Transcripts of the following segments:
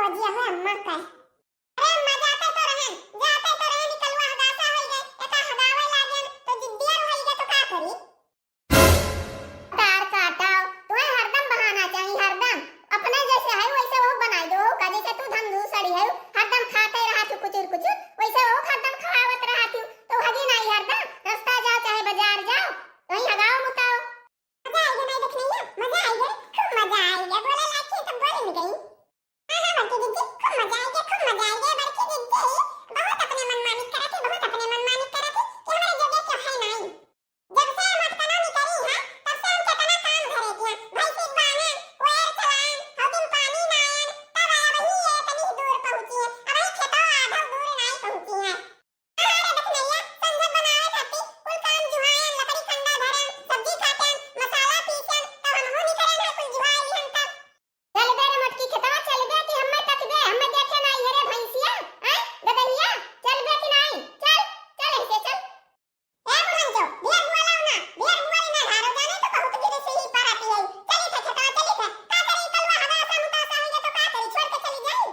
वजिया है अम्मा काय अरे अम्मा जाते तो रहन निकलवा हगासा होई गए एका हगावे लागेन तो जिद्दिया होई गए तो का करी तार काटाओ तुम्हें हरदम बहाना चाहिए हरदम अपने जैसे है वैसे वो बनाई दो का जैसे तू धंधू सड़ी है हरदम खाते रहा तू कुचुर कुचुर वैसे वो हरदम खावत रहा तू तो हगी नहीं हरदम रास्ता जाओ चाहे बाजार जाओ वहीं हगाओ मुताओ मजा आएगा नहीं देखने मजा आएगा खूब मजा आएगा बोले लाइक तो बोल में गई हां बड़की दीदी खूब मजा आएगा बड़की दीदी बहुत अपने मनमानी करते कि हमारे जगह क्या है नहीं जब से हम इकोनॉमी करी है तब से हम कितना काम करे किया भाई सिर्फ बाने वेयर चलाएं हदिन पानी ना आए तब आया वही है तनी दूर पहुंची है अब ही खेतों आधा दूर नहीं पहुंची है हमारे देखनैया संसद बनावे खाती कुल काम जुहायन लकड़ी कंडा धरन सब्जी काटन मसाला पीसन तब हम हो नहीं करन है कुल जुहाई हन तब चल बे रे मटकी खेतवा चल बे कि हमें तक दे हमें देखे ना ये रे भैंसिया हैं गदहिया चल बे कि नहीं चल चल ऐसे चल ए बुढ़न जो बियर बुआ लाओ ना बियर बुआ ना धारो जाने तो बहुत गिरे से ही पार आती है चली थे खेतवा चली थे का करी कलवा हगासा मुतासा होई तो का करी छोड़ के चली जाई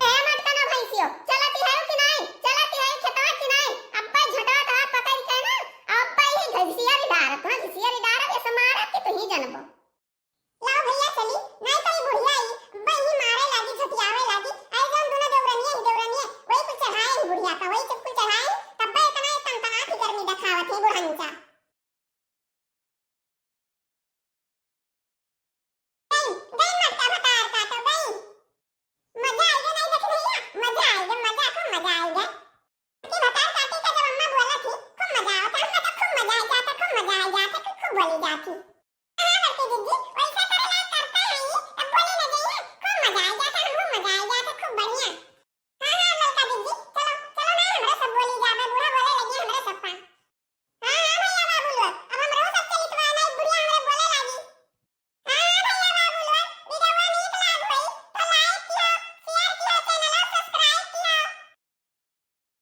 ए मत कनो भैंसियो चलती है कि नहीं चलती है खेतवा कि नहीं अब्बा झटा ता पकड़ के ना अब्बा ही घसिया री डारत हां घसिया री डारत ऐसे मारत कि तू ही जानबो लाओ भैया चली नहीं तो ये बुढ़िया ही बही मारे लागी झटियावे लागी आई जौन दोनों देवरनिया वही कुछ चढ़ाए ही बुढ़िया का वही कुछ चढ़ाए तब बे इतना तनतना की गर्मी दिखावत है बुढ़ांचा गई गई मत का भतार का तो गई मजा आएगा नहीं देखने मजा आएगा मजा खूब मजा आएगा कि भतार काटी का जब अम्मा बोला थी खूब मजा आता हमको तो खूब मजा आ जाता खूब मजा आ जाता खूब बोली जाती